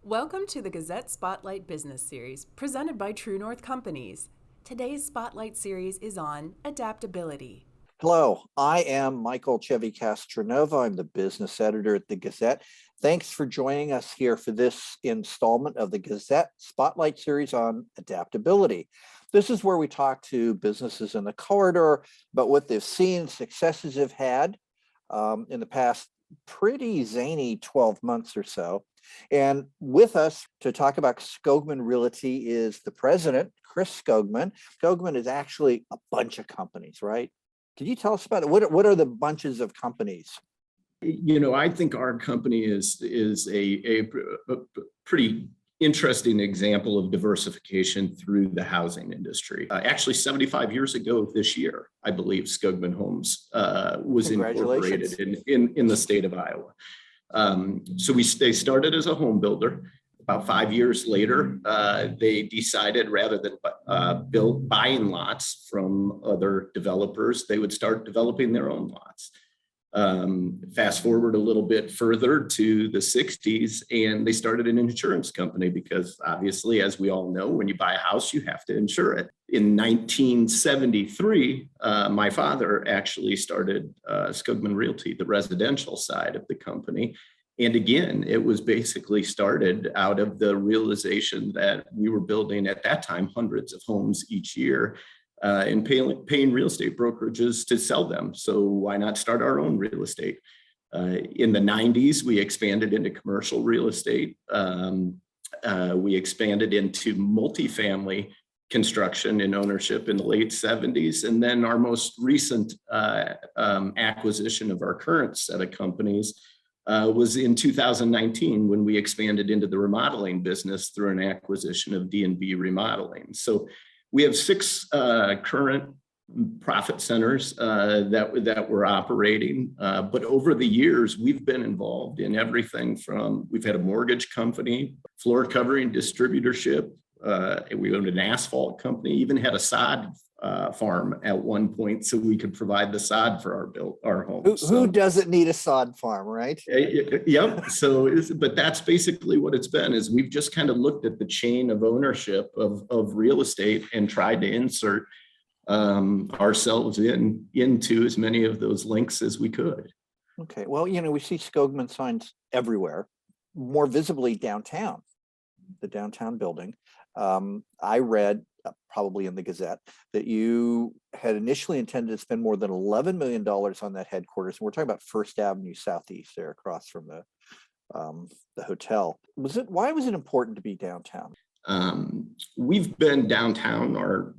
Welcome to the Gazette Spotlight Business Series, presented by True North Companies. Today's Spotlight series is on adaptability. Hello, I am Michael Chevy Castranova. I'm the business editor at the Gazette. Thanks for joining us here for this installment of the Gazette Spotlight series on adaptability. This is where we talk to businesses in the corridor about what they've seen, successes they've had in the past pretty zany 12 months or so. And with us to talk about Skogman Realty is the president, Chris Skogman. Skogman is actually a bunch of companies, right? Can you tell us about it? What are the bunches of companies? I think our company is a pretty interesting example of diversification through the housing industry. Actually, 75 years ago this year, I believe Skogman Homes was incorporated in the state of Iowa. They started as a home builder. About 5 years later, they decided rather than buying lots from other developers, they would start developing their own lots. Fast forward a little bit further to the 60s, and they started an insurance company because obviously, as we all know, when you buy a house, you have to insure it. In 1973, my father actually started Skogman Realty, the residential side of the company. And again, it was basically started out of the realization that we were building at that time hundreds of homes each year and paying real estate brokerages to sell them. So why not start our own real estate? In the 90s, we expanded into commercial real estate. We expanded into multifamily construction and ownership in the late 70s. And then our most recent acquisition of our current set of companies was in 2019 when we expanded into the remodeling business through an acquisition of D&B Remodeling. So we have 6 current profit centers that we're operating. But over the years, we've been involved in everything from, we've had a mortgage company, floor covering distributorship. We owned an asphalt company, even had a sod farm at one point so we could provide the sod for our homes. Who doesn't need a sod farm, right? Yep. But that's basically what it's been, is we've just kind of looked at the chain of ownership of real estate and tried to insert ourselves into as many of those links as we could. Okay. Well, we see Skogman signs everywhere, more visibly downtown, the downtown building. I read probably in the Gazette that you had initially intended to spend more than $11 million on that headquarters. And we're talking about First Avenue Southeast there across from the hotel. Why was it important to be downtown? We've been downtown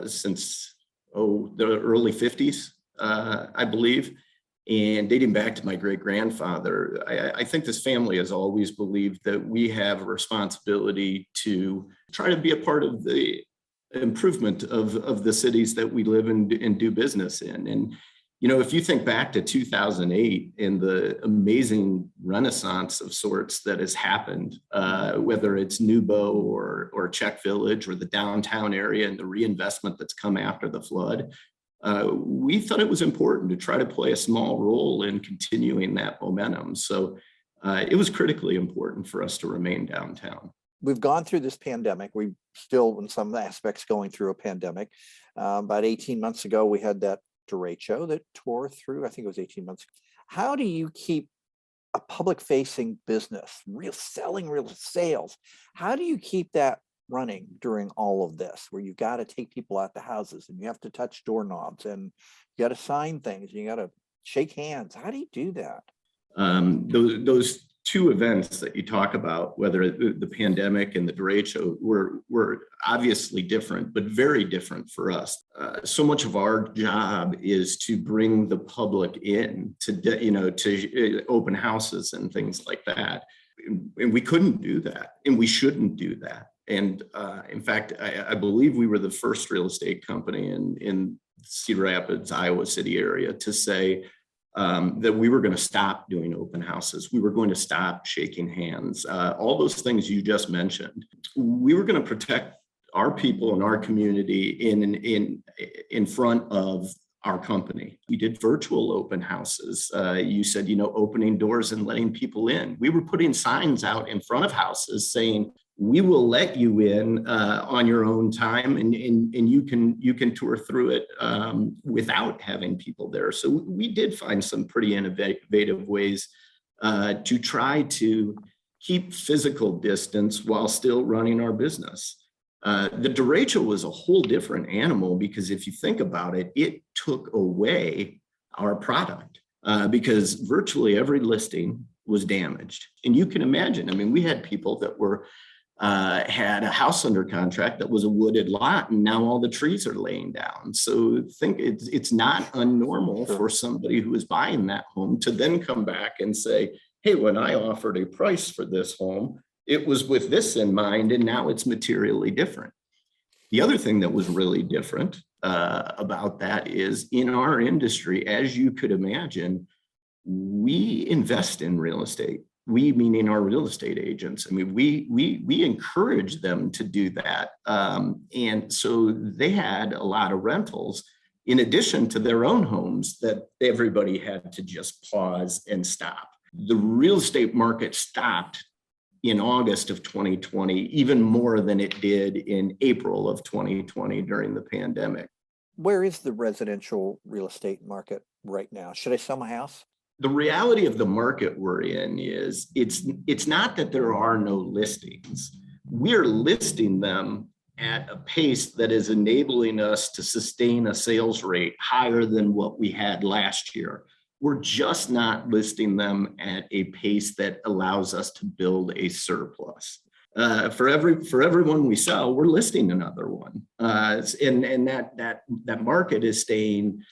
since the early 50s, I believe. And dating back to my great-grandfather, I think this family has always believed that we have a responsibility to try to be a part of the improvement of the cities that we live and do business in. And, if you think back to 2008 and the amazing renaissance of sorts that has happened, whether it's Nubo or Czech Village or the downtown area and the reinvestment that's come after the flood, we thought it was important to try to play a small role in continuing that momentum. So it was critically important for us to remain downtown. We've gone through this pandemic. We're still, in some aspects, going through a pandemic. About 18 months ago, we had that derecho that tore through. I think it was 18 months ago. How do you keep a public-facing business, real sales? How do you keep that running during all of this, where you've got to take people out to houses and you have to touch doorknobs and you got to sign things, and you got to shake hands? How do you do that? Those 2 events that you talk about, whether the pandemic and the derecho, were obviously different, but very different for us. So much of our job is to bring the public in to open houses and things like that. And we couldn't do that, and we shouldn't do that. And in fact, I believe we were the first real estate company in Cedar Rapids, Iowa City area to say that we were going to stop doing open houses. We were going to stop shaking hands. All those things you just mentioned. We were going to protect our people and our community in front of our company. We did virtual open houses. You said, opening doors and letting people in. We were putting signs out in front of houses saying, we will let you in on your own time, and you can tour through it without having people there. So we did find some pretty innovative ways to try to keep physical distance while still running our business. The derecho was a whole different animal, because if you think about it, it took away our product because virtually every listing was damaged. And you can imagine, we had people that were had a house under contract that was a wooded lot, and now all the trees are laying down. So think it's not unnormal for somebody who is buying that home to then come back and say, hey, when I offered a price for this home, it was with this in mind, and now it's materially different. The other thing that was really different about that is, in our industry, as you could imagine, we invest in real estate. We, meaning our real estate agents. We encourage them to do that. And so they had a lot of rentals in addition to their own homes that everybody had to just pause and stop. The real estate market stopped in August of 2020, even more than it did in April of 2020 during the pandemic. Where is the residential real estate market right now? Should I sell my house? The reality of the market we're in is it's not that there are no listings. We're listing them at a pace that is enabling us to sustain a sales rate higher than what we had last year. We're just not listing them at a pace that allows us to build a surplus. For every one we sell, we're listing another one, and that market is staying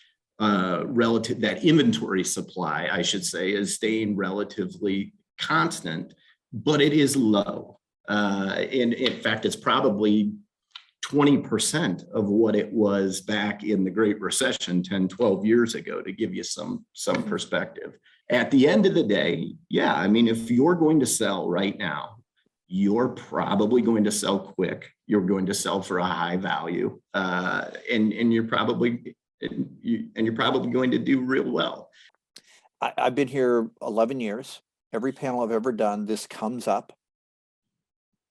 relative. That inventory supply, I should say, is staying relatively constant, but it is low. In fact, it's probably 20% of what it was back in the Great Recession 10, 12 years ago, to give you some perspective. At the end of the day, yeah, if you're going to sell right now, you're probably going to sell quick. You're going to sell for a high value, and you're probably going to do real well. I've been here 11 years. Every panel I've ever done, this comes up.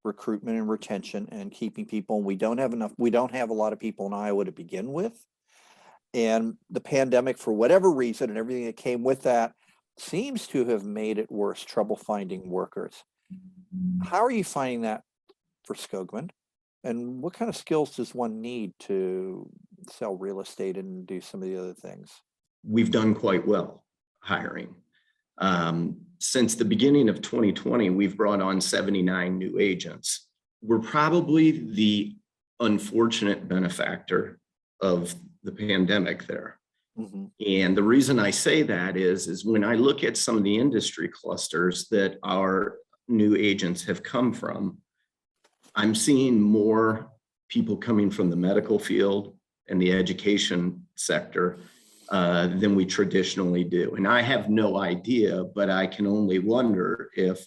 Recruitment and retention and keeping people. We don't have a lot of people in Iowa to begin with. And the pandemic, for whatever reason, and everything that came with that, seems to have made it worse, trouble finding workers. How are you finding that for Skogman? And what kind of skills does one need to sell real estate and do some of the other things? We've done quite well hiring. Since the beginning of 2020, we've brought on 79 new agents. We're probably the unfortunate benefactor of the pandemic there. Mm-hmm. And the reason I say that is when I look at some of the industry clusters that our new agents have come from, I'm seeing more people coming from the medical field and the education sector than we traditionally do. And I have no idea, but I can only wonder if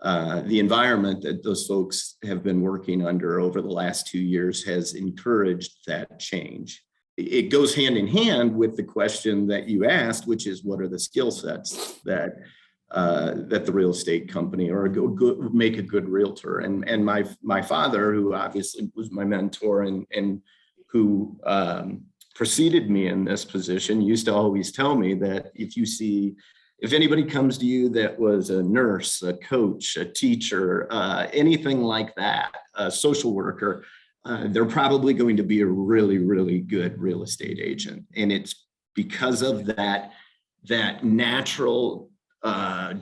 the environment that those folks have been working under over the last 2 years has encouraged that change. It goes hand in hand with the question that you asked, which is, what are the skill sets that the real estate company or make a good realtor? And my father, who obviously was my mentor and who preceded me in this position, used to always tell me that if anybody comes to you that was a nurse, a coach, a teacher, anything like that, a social worker, they're probably going to be a really, really good real estate agent. And it's because of that natural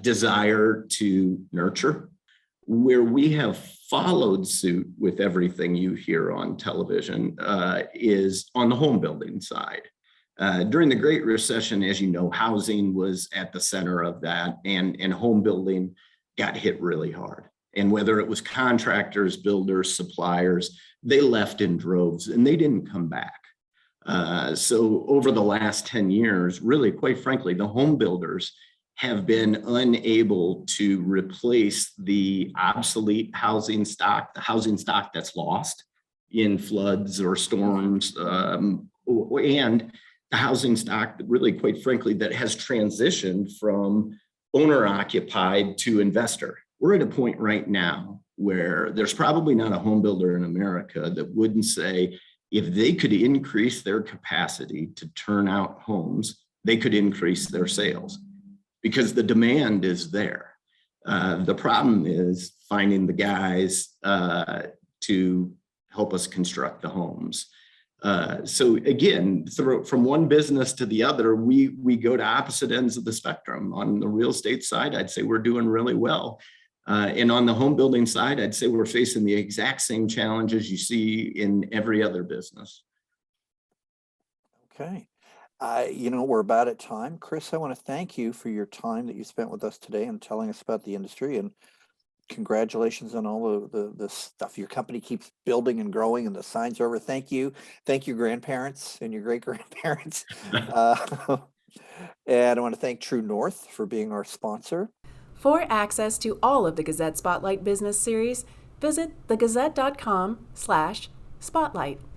desire to nurture, where we have followed suit with everything you hear on television is on the home building side. During the Great Recession, as you know, housing was at the center of that, and home building got hit really hard. And whether it was contractors, builders, suppliers, they left in droves and they didn't come back. So over the last 10 years, really, quite frankly, the home builders have been unable to replace the obsolete housing stock, the housing stock that's lost in floods or storms, and housing stock, really, quite frankly, that has transitioned from owner occupied to investor. We're at a point right now where there's probably not a home builder in America that wouldn't say if they could increase their capacity to turn out homes, they could increase their sales because the demand is there. The problem is finding the guys to help us construct the homes. So again, from one business to the other, we go to opposite ends of the spectrum. On the real estate side, I'd say we're doing really well. And on the home building side, I'd say we're facing the exact same challenges you see in every other business. Okay. We're about at time. Chris, I want to thank you for your time that you spent with us today and telling us about the industry, and congratulations on all the stuff your company keeps building and growing, and the signs are over. Thank you. Thank your grandparents and your great grandparents. And I want to thank True North for being our sponsor. For access to all of the Gazette Spotlight Business Series, visit thegazette.com/spotlight.